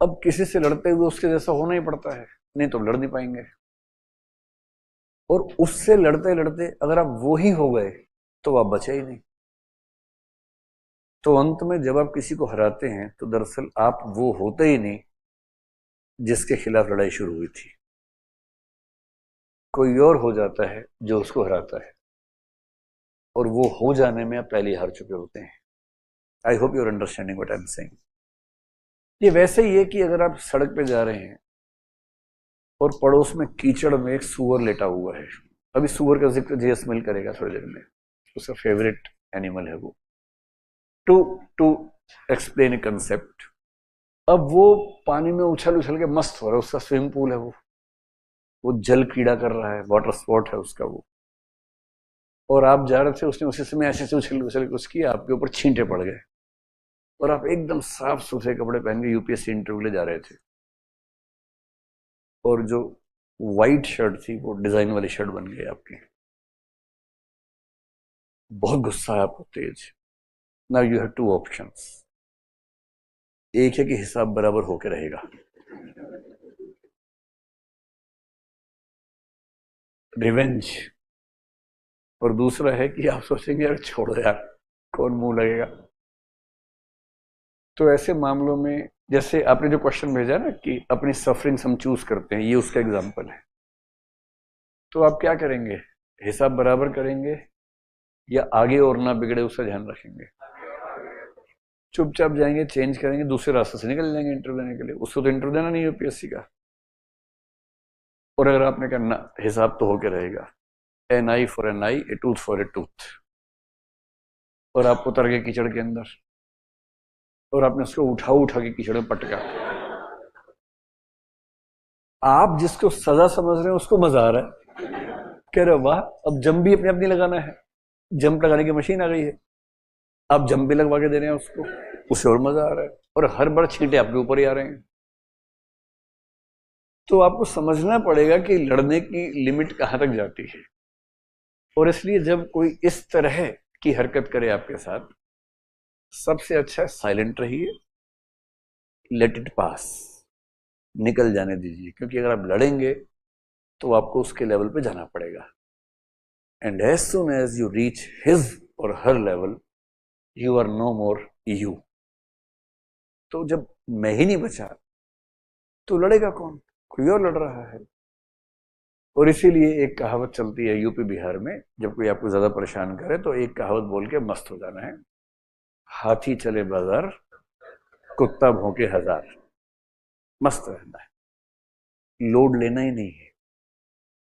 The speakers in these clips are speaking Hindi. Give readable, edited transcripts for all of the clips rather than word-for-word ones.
अब किसी से लड़ते हुए उसके जैसा होना ही पड़ता है, नहीं तो लड़ नहीं पाएंगे। और उससे लड़ते लड़ते अगर आप वो ही हो गए तो आप बचे ही नहीं। तो अंत में जब आप किसी को हराते हैं तो दरअसल आप वो होते ही नहीं जिसके खिलाफ लड़ाई शुरू हुई थी, कोई और हो जाता है जो उसको हराता है, और वो हो जाने में आप पहले ही हार चुके होते हैं। I hope you are understanding what I am saying. ये वैसे ही है कि अगर आप सड़क पे जा रहे हैं और पड़ोस में कीचड़ में एक सूअर लेटा हुआ है, अभी सूअर का जिक्र जेएसमिल करेगा थोड़ी देर में, उसका फेवरेट एनिमल है वो, टू एक्सप्लेन ए कंसेप्ट। अब वो पानी में उछल उछल के मस्त हो रहा है, उसका स्विमिंग पूल है वो जल क्रीड़ा कर रहा है, वाटर स्पोर्ट है उसका वो, और आप जा रहे थे, उसने उसी समय ऐसे उछल उछल के उसकी आपके ऊपर छींटे पड़ गए, और आप एकदम साफ सुथरे कपड़े पहन के यूपीएससी इंटरव्यू ले जा रहे थे, और जो वाइट शर्ट थी वो डिजाइन वाली शर्ट बन गई आपकी। बहुत गुस्सा है आपको, तेज। Now you have two options. एक है कि हिसाब बराबर होके रहेगा, रिवेंज, और दूसरा है कि आप सोचेंगे यार छोड़ो यार, कौन मुंह लगेगा। तो ऐसे मामलों में, जैसे आपने जो क्वेश्चन भेजा ना कि अपनी सफरिंग्स हम चूज करते हैं, ये उसका एग्जांपल है। तो आप क्या करेंगे, हिसाब बराबर करेंगे या आगे और ना बिगड़े उसका ध्यान रखेंगे? चुपचाप जाएंगे, चेंज करेंगे, दूसरे रास्ते से निकल जाएंगे इंटरव्यू देने के लिए। उसको तो इंटरव्यू देना नहीं यूपीएससी का। और अगर आपने कहा ना, हिसाब तो होके रहेगा, an eye for an eye, a tooth for a tooth, और आप उतर गए कीचड़ के अंदर, और आपने उसको उठा के कीचड़ में पटका, आप जिसको सजा समझ रहे हैं उसको मजा आ रहा है, कह रहे वाह अब जंप भी अपने आप नहीं लगाना है, जंप लगाने की मशीन आ गई है, आप जंप भी लगवा के दे रहे हैं उसको, उसे और मजा आ रहा है, और हर बार छींटे आपके ऊपर ही आ रहे हैं। तो आपको समझना पड़ेगा कि लड़ने की लिमिट कहां तक जाती है। और इसलिए जब कोई इस तरह की हरकत करे आपके साथ, सबसे अच्छा साइलेंट रहिए, लेट इट पास, निकल जाने दीजिए, क्योंकि अगर आप लड़ेंगे तो आपको उसके लेवल पे जाना पड़ेगा। And as soon as you reach his or her level, you are no more you. तो जब मैं ही नहीं बचा तो लड़ेगा कौन, कोई और लड़ रहा है। और इसीलिए एक कहावत चलती है यूपी बिहार में, जब कोई आपको ज्यादा परेशान करे तो एक कहावत बोल के मस्त हो जाना है, हाथी चले बाजार, कुत्ता भौंके हजार। मस्त रहना है, लोड लेना ही नहीं है।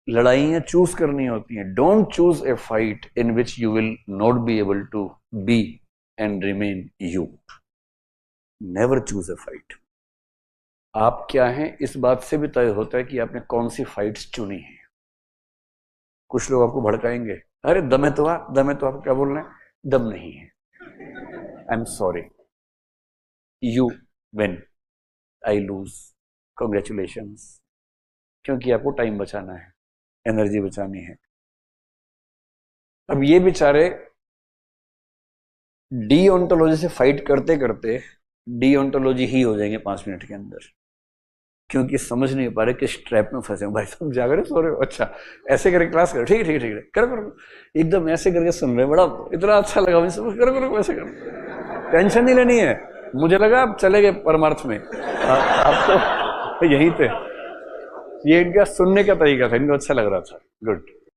लड़ाइयां चूज करनी होती हैं। Don't choose a fight in which you will not be able to be and remain you. Never choose a fight. आप क्या हैं इस बात से भी तय होता है कि आपने कौन सी फाइट्स चुनी है। कुछ लोग आपको भड़काएंगे, अरे दम है तो दम है तो आप क्या बोल रहे हैं, दम नहीं है, I am sorry, you win, I lose, congratulations. क्योंकि आपको टाइम बचाना है, एनर्जी बचानी है। अब ये बेचारे डीओंटोलॉजी से फाइट करते करते डीओंटोलॉजी ही हो जाएंगे 5 मिनट के अंदर, क्योंकि समझ नहीं पा रहे किस ट्रैप में फंसे। भाई तुम जाग रहे, सो रहे हो, अच्छा ऐसे करके क्लास करो, ठीक है ठीक है ठीक है, करो करो, एकदम ऐसे करके सुन रहे, बड़ा इतना अच्छा लगा मुझे, करो करो वैसे करो, टेंशन नहीं लेनी है। मुझे लगा आप चले गए परमार्थ में, आप तो यहीं थे। ये इनका सुनने का तरीका था, इनको अच्छा लग रहा था। गुड।